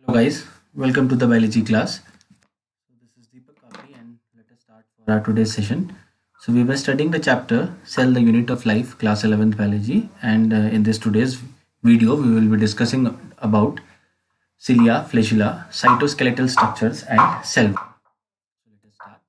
Hello guys, welcome to the biology class. So this is Deepak Kapri and let us start for our today's session. So we were studying the chapter Cell the Unit of Life, class 11th biology, and in this today's video we will be discussing about cilia, flagella, cytoskeletal structures and cell. So let us start.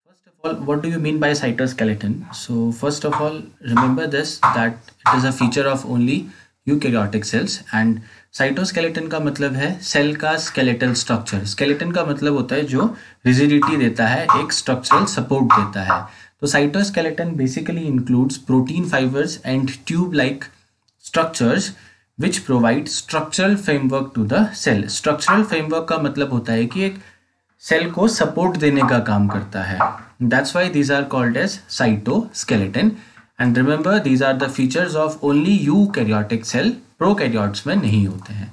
First of all, what do you mean by cytoskeleton? So first of all, remember this that it is a feature of only eukaryotic cells and cytoskeleton का मतलब है cell का skeletal structure. Skeleton का मतलब होता है जो rigidity देता है, एक स्ट्रक्चरल सपोर्ट देता है। तो cytoskeleton basically includes protein fibres and tube like structures which provide structural framework to the cell. Structural framework का मतलब होता है कि एक सेल को सपोर्ट देने का काम करता है। That's why these are called as cytoskeleton. And remember, these are the features of only eukaryotic cell. Prokaryotes में नहीं होते हैं।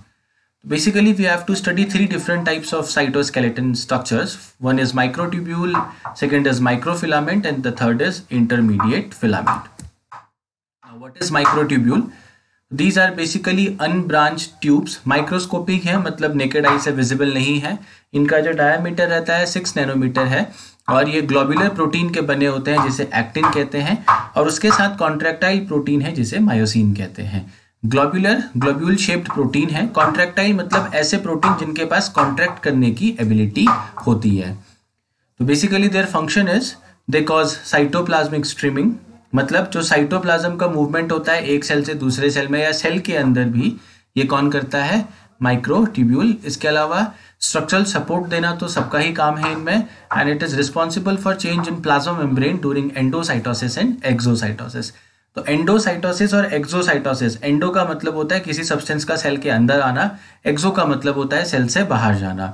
Basically, we have to study three different types of cytoskeleton structures. One is microtubule, second is microfilament, and the third is intermediate filament. Now, what is microtubule? These are basically unbranched tubes. Microscopic है, मतलब naked eye से visible नहीं है। इनका जो diameter रहता है 6 nanometre है और ये ग्लोबुलर प्रोटीन के बने होते हैं जिसे एक्टिन कहते हैं, और उसके साथ कॉन्ट्रैक्टाइल प्रोटीन है जिसे मायोसिन कहते हैं। ग्लोब्यूल शेप्ड प्रोटीन है। कॉन्ट्रैक्टाइल मतलब ऐसे प्रोटीन जिनके पास कॉन्ट्रैक्ट करने की एबिलिटी होती है। तो basically their function is they cause cytoplasmic streaming, मतलब जो साइटोप्लाज्म का मूवमेंट होता है एक सेल से दूसरे सेल में या सेल के अंदर भी, ये कौन करता है? माइक्रोट्यूब्यूल। इसके अलावा स्ट्रक्चरल सपोर्ट देना तो सबका ही काम है इनमें, and it is responsible for change in plasma membrane during endocytosis and exocytosis. तो एंडोसाइटोसिस और एक्सोसाइटोसिस, एंडो का मतलब होता है किसी सब्सटेंस का सेल के अंदर आना, एक्सो का मतलब होता है सेल से बाहर जाना।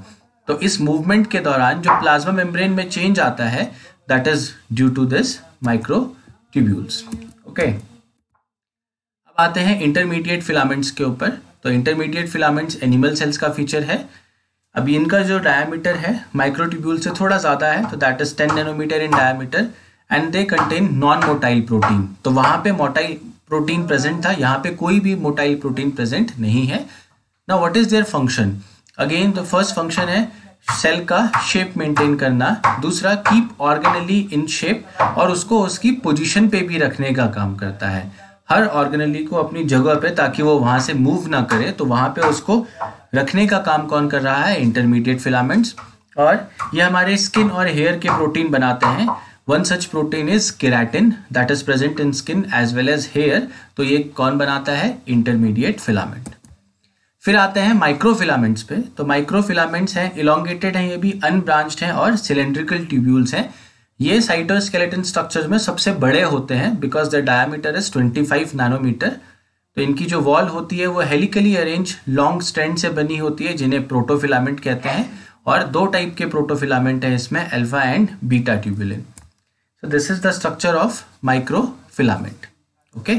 तो इस मूवमेंट के दौरान जो प्लाज्मा मेम्ब्रेन में चेंज आता है that is due to this microtubules. Okay, अब आते हैं इंटरमीडिएट फिलामेंट्स के ऊपर। तो इंटरमीडिएट फिलामेंट्स एनिमल सेल्स का फीचर है। अभी इनका जो डायमीटर है माइक्रोट्यूब्यूल से थोड़ा ज़्यादा है, तो that is 10 nanometre in diameter, and they contain non motile protein. तो वहाँ पे मोटाइल प्रोटीन प्रेजेंट था, यहाँ पे कोई भी मोटाइल प्रोटीन प्रेजेंट नहीं है। Now what is their function? Again the first function है सेल का शेप मेंटेन करना, दूसरा कीप ऑर्गेनली इन शेप, और उसको उसकी पोजीशन पे भी रखने का काम करता है। हर ऑर्गेनली को अपनी जगह पे, ताकि वो वहाँ से मूव ना करे, तो वहाँ पे उसको रखने का काम कौन कर रहा है? Intermediate filaments. और ये हमारे स्किन और हेयर के प्रोटीन बनाते हैं। One such protein is keratin that is present in skin as well as hair. तो ये कौन बनाता है? Intermediate filament. फिर आते हैं माइक्रोफिलामेंट्स पे। तो माइक्रोफिलामेंट्स हैं, इलोंगेटेड हैं, ये भी अनब्रांच्ड हैं और सिलेंड्रिकल ट्यूब्यूल्स हैं। ये साइटोस्केलेटन स्ट्रक्चर्स में सबसे बड़े होते हैं because the diameter is 25 nanometre. तो इनकी जो वॉल होती है वो हेलिकली अरेंज लॉन्ग स्ट्रैंड से बनी होती है जिन्हें प्रोटोफिलामेंट कहते हैं, और दो टाइप के प्रोटोफिलामेंट है इसमें, alpha and beta tubulin. So this is the structure of microfilament. Okay,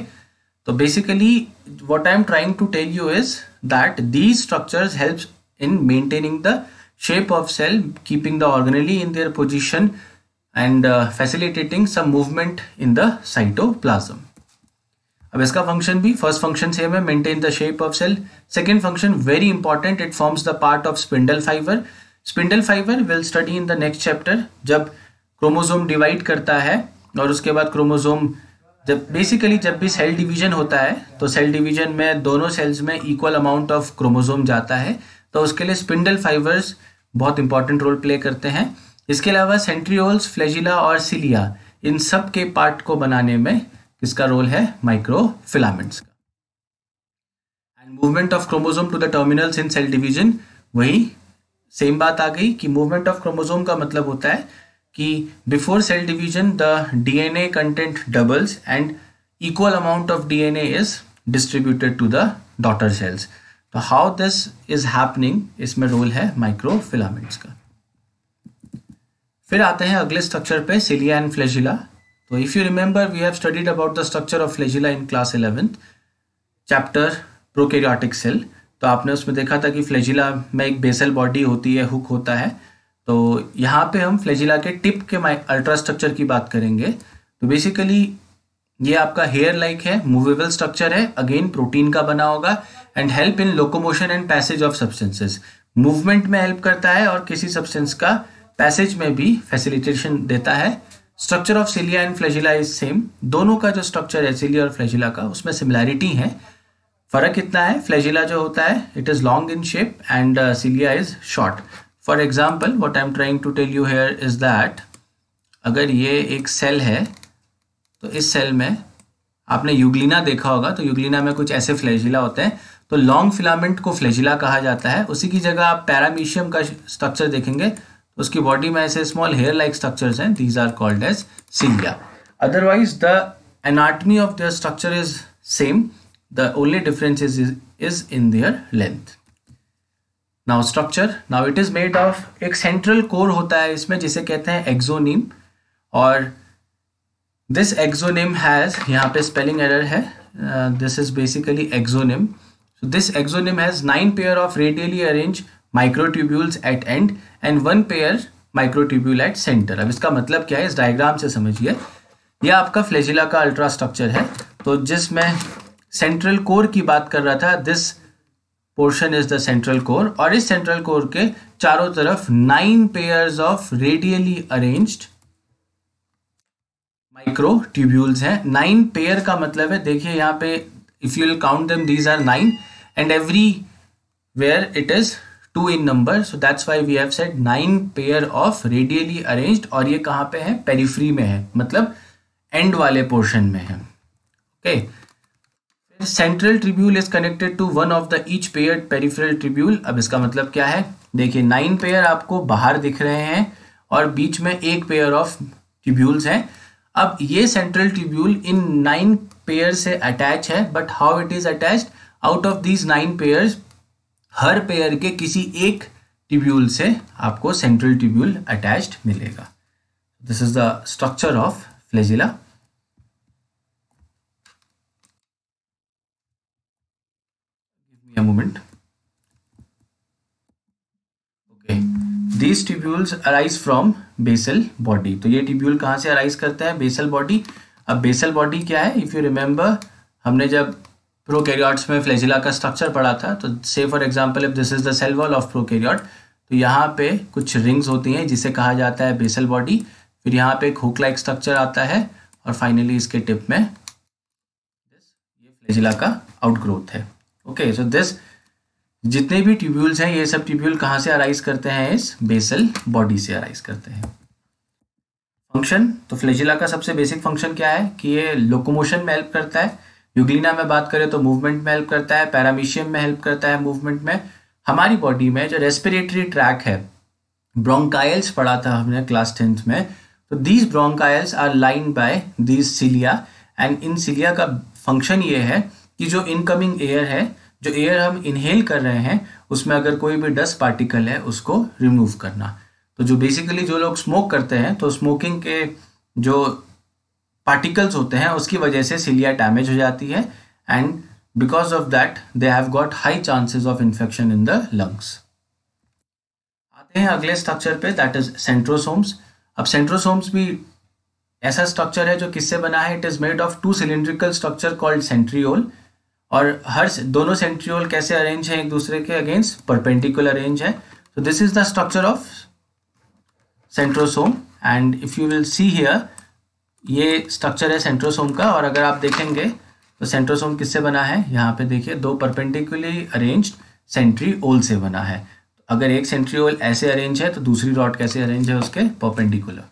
तो basically what I am trying to tell you is that these structures helps in maintaining the shape of cell, keeping the organelle in their position and facilitating some movement in the cytoplasm. अब इसका function भी, first function same है, maintain the shape of cell. Second function very important, it forms the part of spindle fibre. Spindle fibre will study in the next chapter. जब chromosome divide करता है और उसके बाद क्रोमोसोम, जब basically जब भी सेल डिवीजन होता है तो सेल डिवीजन में दोनों सेल्स में इक्वल अमाउंट ऑफ क्रोमोसोम जाता है, तो उसके लिए स्पिंडल फाइबर्स बहुत इंपॉर्टेंट रोल प्ले करते हैं। इसके अलावा सेंट्रियोल्स, फ्लैजिला और सिलिया, इन सब के पार्ट को बनाने में किसका रोल है? माइक्रोफिलामेंट्स का। And movement of chromosome to the terminals in cell division, वही सेम बात आ गई कि मूवमेंट ऑफ क्रोमोसोम का मतलब होता है कि before cell division the DNA content doubles and equal amount of DNA is distributed to the daughter cells. तो हाउ दिस इज हैपनिंग, इसमें रोल है माइक्रोफिलामेंट्स का। फिर आते हैं अगले स्ट्रक्चर पे, सिलिया एंड फ्लैजिला। तो if you remember we have studied about the structure of flagella in class 11th chapter prokaryotic cell. तो आपने उसमें देखा था कि फ्लैजिला में एक बेसल बॉडी होती है, हुक होता है। तो यहाँ पे हम फ्लैजिला के टिप के अल्ट्रा स्ट्रक्चर की बात करेंगे। तो बेसिकली ये आपका हेयर लाइक है, मूवेबल स्ट्रक्चर है, अगेन प्रोटीन का बना होगा, and help in locomotion and passage of substances. Movement में हेल्प करता है और किसी सब्सटेंस का पैसेज में भी फैसिलिटेशन देता है। Structure of cilia and flagella is same. दोनों का जो स्ट्रक्चर है सिलिया और फ्लैजिला का, उसमें सिमिलैरिटी है। फर्क कितना है, फ्लैजिला जो होता है it is long in shape and cilia is short. For example what I am trying to tell you here is that अगर ये एक सेल है तो इस सेल में आपने यूग्लिना देखा होगा, तो यूग्लिना में कुछ ऐसे फ्लैजिला होते हैं, तो लॉन्ग फिलामेंट को फ्लैजिला कहा जाता है। उसी की जगह आप पैरामीशियम का स्ट्रक्चर देखेंगे तो उसकी बॉडी में ऐसे स्मॉल हेयर लाइक स्ट्रक्चर्स हैं, these are called as cilia. Otherwise the anatomy of their structure is same, the only difference is in their length. Now structure, now it is made of, एक central core होता है इसमें जिसे कहते हैं exonym, और this exonym has, यहाँ पे स्पेलिंग एरर है, this is basically exonym. So this exonym has 9 pair of radially arranged microtubules at end and 1 pair microtubule at center। अब इसका मतलब क्या है इस डायग्राम से समझिए। यह आपका फ्लैजिला का अल्ट्रा स्ट्रक्चर है, तो जिसमें सेंट्रल कोर की बात कर रहा था, this portion is the central core, और इस सेंट्रल कोर के चारों तरफ 9 pairs of radially arranged microtubules हैं। 9 पेयर का मतलब है, देखिए यहाँ पे if you will count them, these are 9 and everywhere it is 2 in number, so that's why we have said 9 pair of radially arranged, और ये कहाँ पे है, पेरिफेरी में है, मतलब एंड वाले पोर्शन में है। Okay, central tubule is connected to one of the each paired peripheral tubule. अब इसका मतलब क्या है, देखिए 9 पेयर आपको बाहर दिख रहे हैं और बीच में एक पेयर ऑफ ट्रिब्यूल्स हैं। अब ये सेंट्रल ट्रिब्यूल इन 9 पेयर से अटैच है, but how it is attached, out of these 9 pairs हर पेयर के किसी एक ट्रिब्यूल से आपको सेंट्रल ट्रिब्यूल अटैच्ड मिलेगा। This is the structure of flagella. Give me a moment. Okay, these tubules arise from basal body. तो ये tubule कहाँ से अराइज करते हैं, बेसल बॉडी। अब बेसल बॉडी क्या है, इफ़ यू रिमेंबर हमने जब प्रोकैरियोट्स में फ्लैजिला का स्ट्रक्चर पढ़ा था, तो say for example if this is the cell wall of prokaryote, तो यहाँ पे कुछ रिंग्स होती हैं जिसे कहा जाता है बेसल बॉडी। फिर यहाँ पे एक हुक लाइक स्ट्रक्चर आता है और फाइनली इसके टिप में ये फ्लैजिला का आउटग्रोथ है। ओके, सो दिस जितने भी ट्यूब्यूल्स हैं ये सब ट्यूब्यूल कहाँ से अराइज करते हैं, इस बेसल बॉडी से अराइज करते हैं। फंक्शन, तो फ्लैजिला का सबसे बेसिक फंक्शन क्या है कि ये लोकोमोशन में हेल्प करता है। यूग्लिना में बात करें तो मूवमेंट में हेल्प करता है, पैरामीशियम में हेल्प करता है मूवमेंट में। हमारी बॉडी में जो रेस्पिरेटरी ट्रैक है, ब्रोंकाइल्स पढ़ा था हमने क्लास 10th में, तो these bronchioles are lined by these cilia, and इन सिलिया का फंक्शन ये है कि जो इनकमिंग एयर है, जो एयर हम इनहेल कर रहे हैं, उसमें अगर कोई भी डस्ट पार्टिकल है उसको रिमूव करना। तो जो बेसिकली जो लोग स्मोक करते हैं, तो स्मोकिंग के जो पार्टिकल्स होते हैं उसकी वजह से सिलिया डैमेज हो जाती है, and because of that they have got high chances of infection in the lungs. आते हैं अगले स्ट्रक्चर पे, दैट इज सेंट्रोसोम्स। अब सेंट्रोसोम्स भी ऐसा स्ट्रक्चर है जो किससे बना है, it is made of 2 cylindrical structure called centriole, और हर दोनों सेंट्रियोल कैसे अरेंज है एक दूसरे के अगेंस्ट, परपेंडिकुलर अरेंज है। तो this is the structure of centrosome, and if you will see here, ये स्ट्रक्चर है सेंट्रोसोम का। और अगर आप देखेंगे तो सेंट्रोसोम किससे बना है, यहाँ पे देखिए 2 परपेंडिकुलरली अरेंज्ड सेंट्रियोल से बना है। अगर एक सेंट्रियोल ऐसे अरेंज है तो दूसरी रॉड कैसे अरेंज है, उसके perpendicular.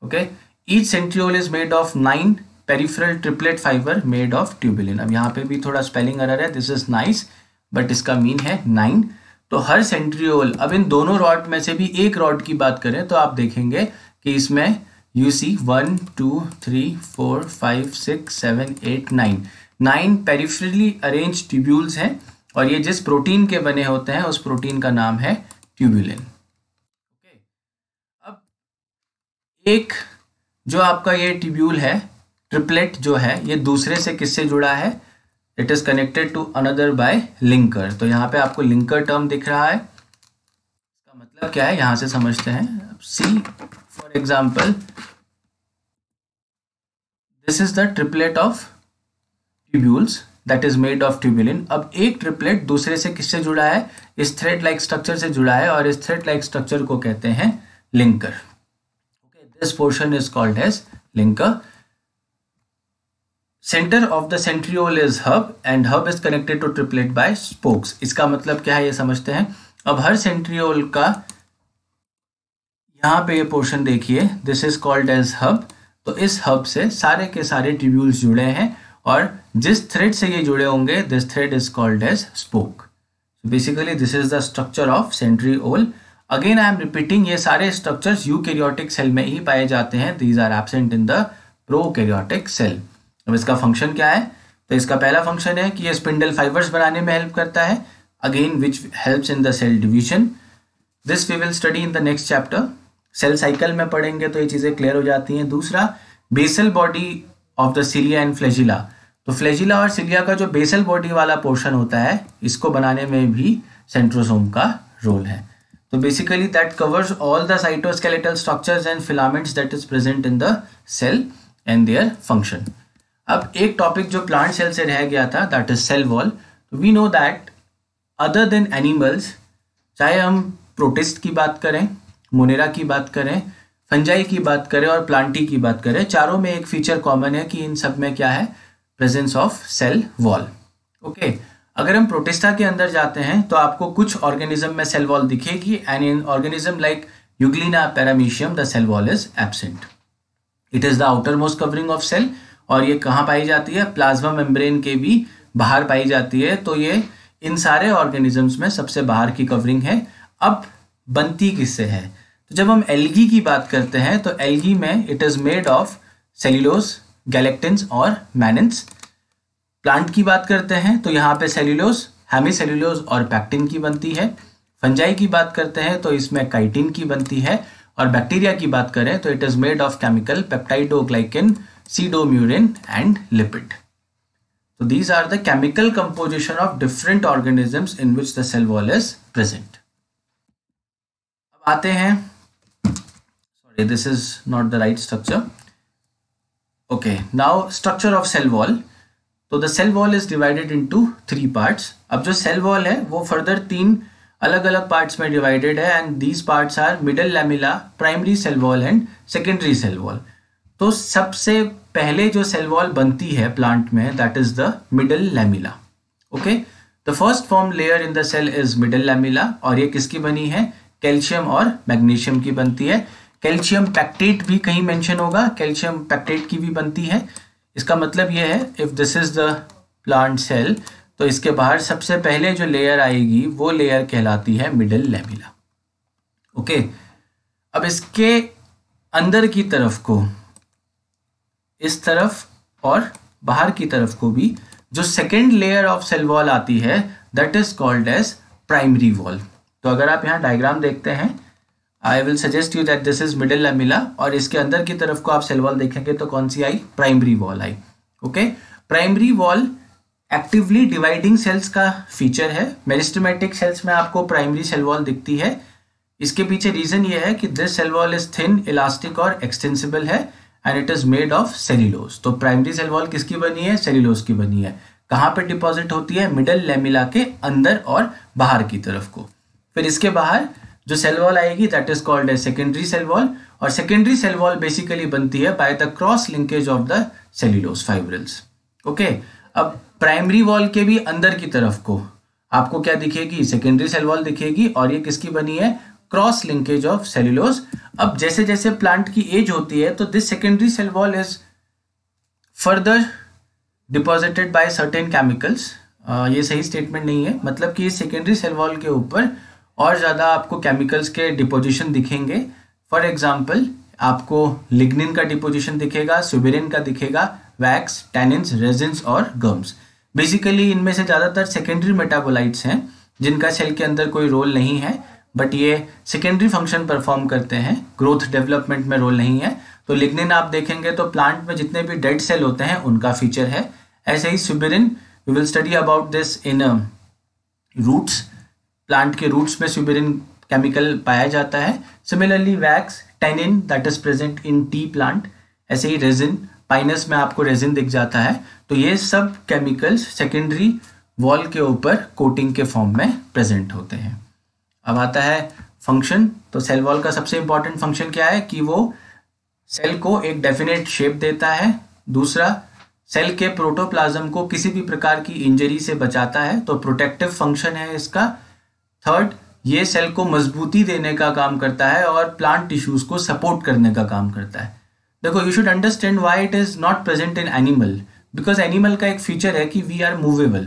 Okay, each centriole is made of 9 peripheral triplet fibre made of tubulin. अब यहाँ पे भी थोड़ा स्पेलिंग एरर है, दिस इज नाइस, बट इसका मीन है 9। तो हर सेंट्रियोल, अब इन दोनों रॉड में से भी एक रॉड की बात करें तो आप देखेंगे कि इसमें you see 1 2 3 4 5 6 7 8 9 peripherally arrange tubules हैं, और ये जिस प्रोटीन के बने होते हैं उस प्रोटीन का नाम है ट्यूबुलिन। ओके, अब एक जो आपका ये ट्यूब्यूल है, ट्रिपलेट जो है, ये दूसरे से किससे जुड़ा है, it is connected to another by linker. तो यहाँ पे आपको लिंकर टर्म दिख रहा है, इसका मतलब क्या है यहाँ से समझते हैं। See for example, this is the triplet of tubules, that is made of tubulin. अब एक ट्रिपलेट दूसरे से किससे जुड़ा है? इस थ्रेड लाइक स्ट्रक्चर से जुड़ा है और इस थ्रेड लाइक स्ट्रक्चर को कहते हैं linker. Okay, this portion is called as linker. Center of the centriole is hub and hub is connected to triplet by spokes. इसका मतलब क्या है ये समझते हैं। अब हर सेंट्रियोल का यहाँ पे ये पोर्शन देखिए, this is called as hub. तो इस हब से सारे के सारे ट्यूब्यूल्स जुड़े हैं और जिस थ्रेड से ये जुड़े होंगे this thread is called as spoke. Basically this is the structure of centriole. Again I am repeating, ये सारे स्ट्रक्चर्स यूकैरियोटिक सेल में ही पाए जाते हैं। These are absent in the prokaryotic cell. अब इसका फंक्शन क्या है? तो इसका पहला फंक्शन है कि ये स्पिंडल फाइबर्स बनाने में हेल्प करता है, again which helps in the cell division. This we will study in the next chapter. Cell cycle में पढ़ेंगे तो ये चीज़ें क्लियर हो जाती हैं। दूसरा, basal body of the cilia and flagella. तो फ्लैजिला और सिलिया का जो बेसल बॉडी वाला पोर्शन होता है, इसको बनाने में भी सेंट्रोसोम का रोल है। तो basically that covers all the cytoskeletal structures and filaments that is present in the cell and their function. अब एक टॉपिक जो प्लांट सेल से रह गया था, that is cell wall. We know that other than animals, चाहे हम protist की बात करें, मोनेरा की बात करें, फंजाई की बात करें और प्लांटी की बात करें, चारों में एक फीचर कॉमन है कि इन सब में क्या है? Presence of cell wall. Okay, अगर हम प्रोटिस्टा के अंदर जाते हैं तो आपको कुछ ऑर्गेनिज्म में सेल वॉल दिखेगी and in organism like euglena paramecium the cell wall is absent. It is the outer most covering of cell और ये कहाँ पाई जाती है? प्लाज्मा मेम्ब्रेन के भी बाहर पाई जाती है। तो ये इन सारे ऑर्गेनिजम्स में सबसे बाहर की कवरिंग है। अब बनती किससे है? तो जब हम एल्गी की बात करते हैं तो एल्गी में it is made of cellulose, galactans और मैनिन्स। प्लांट की बात करते हैं तो यहाँ पे सेल्यूलोज, हेमीसेल्यूलोज और पैक्टिन की बनती है। फंजाई की बात करते हैं तो इसमें काइटिन की बनती है और बैक्टीरिया की बात करें तो it is made of chemical peptidoglycan, pseudomurein and lipid. So these are the chemical composition of different organisms in which the cell wall is present. अब आते हैं, sorry this is not the right structure. Okay, now structure of cell wall. तो the cell wall is divided into 3 parts. अब जो cell wall है वो further 3 अलग अलग parts में divided है and these parts are middle lamella, primary cell wall and secondary cell wall. तो सबसे पहले जो सेल वॉल बनती है प्लांट में that is the middle lamella. Okay, the first form layer in the cell is middle lamella और ये किसकी बनी है? कैल्शियम और मैग्नीशियम की बनती है। कैल्शियम पैक्टेट भी कहीं मेंशन होगा, कैल्शियम पैक्टेट की भी बनती है। इसका मतलब ये है if this is the plant cell तो इसके बाहर सबसे पहले जो लेयर आएगी वो लेयर कहलाती है मिडल लैमिला। ओके, अब इसके अंदर की तरफ को, इस तरफ और बाहर की तरफ को भी जो second layer of cell wall आती है that is called as primary wall. तो अगर आप यहाँ डायग्राम देखते हैं, I will suggest you that this is middle lamella और इसके अंदर की तरफ को आप सेल वॉल देखेंगे तो कौन सी आई? प्राइमरी वॉल आई। Okay, primary wall actively dividing cells का फीचर है। मेरिस्टेमेटिक सेल्स में आपको प्राइमरी सेल वॉल दिखती है। इसके पीछे रीजन ये है कि this cell wall is thin, elastic और एक्सटेंसिबल है and it is made of cellulose. तो प्राइमरी सेल वॉल किसकी बनी है? सेल्यूलोज की बनी है। कहाँ पे डिपॉजिट होती है? मिडल लैमिला के अंदर और बाहर की तरफ को। फिर इसके बाहर जो सेल वॉल आएगी that is called as secondary cell wall और सेकेंडरी सेल वॉल बेसिकली बनती है by the cross linkage of the cellulose fibrils. Okay, अब प्राइमरी वॉल के भी अंदर की तरफ को आपको क्या दिखेगी? सेकेंडरी सेल वॉल दिखेगी और ये किसकी बनी है? Cross linkage of cellulose. अब जैसे जैसे प्लांट की एज होती है तो this secondary cell wall is further deposited by certain chemicals. ये सही स्टेटमेंट नहीं है, मतलब कि सेकेंडरी सेल वॉल के ऊपर और ज़्यादा आपको केमिकल्स के डिपोजिशन दिखेंगे। फॉर एग्जाम्पल आपको लिग्निन का डिपोजिशन दिखेगा, सुबेरिन का दिखेगा, वैक्स, टैनिन्स, रेजिन्स और गम्स। बेसिकली इनमें से ज़्यादातर सेकेंडरी मेटाबोलाइट्स हैं जिनका सेल के अंदर कोई रोल नहीं है, बट ये सेकेंडरी फंक्शन परफॉर्म करते हैं, ग्रोथ डेवलपमेंट में रोल नहीं है। तो लिग्निन आप देखेंगे तो प्लांट में जितने भी डेड सेल होते हैं उनका फीचर है। ऐसे ही suberin, we will study about this in roots. Plant के रूट्स में सुबेरिन केमिकल पाया जाता है। Similarly wax, tannin that is present in tea plant. ऐसे ही रेजिन पाइनस में आपको रेजिन दिख जाता है। तो ये सब केमिकल्स सेकेंडरी वॉल के ऊपर कोटिंग के फॉर्म में प्रेजेंट होते हैं। अब आता है फंक्शन। तो सेल वॉल का सबसे इंपॉर्टेंट फंक्शन क्या है कि वो सेल को एक डेफिनेट शेप देता है। दूसरा, सेल के प्रोटोप्लाज्म को किसी भी प्रकार की इंजरी से बचाता है, तो प्रोटेक्टिव फंक्शन है इसका। थर्ड, ये सेल को मजबूती देने का काम करता है और प्लांट टिश्यूज को सपोर्ट करने का काम करता है। देखो, you should understand why it is not present in animal, because animal का एक फीचर है कि वी आर मूवेबल,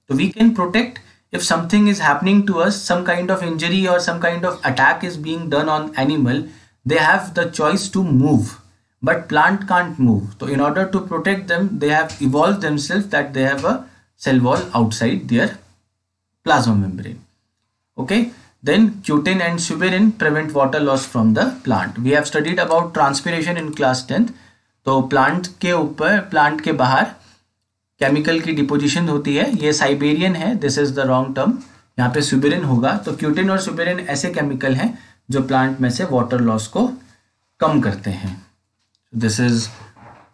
तो we can protect if something is happening to us, some kind of injury or some kind of attack is being done on animal, they have the choice to move, but plant can't move. So in order to protect them, they have evolved themselves that they have a cell wall outside their plasma membrane. Okay, then cutin and suberin prevent water loss from the plant. We have studied about transpiration in class 10th. तो plant के ऊपर, plant के बाहर chemical की deposition होती है। ये Siberian है, this is the wrong term, यहाँ पे सुबेरिन होगा। तो क्यूटिन और सुबेरिन ऐसे केमिकल हैं जो प्लांट में से वाटर लॉस को कम करते हैं। This is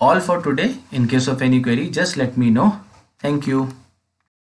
all for today. In case of any query just let me know. Thank you.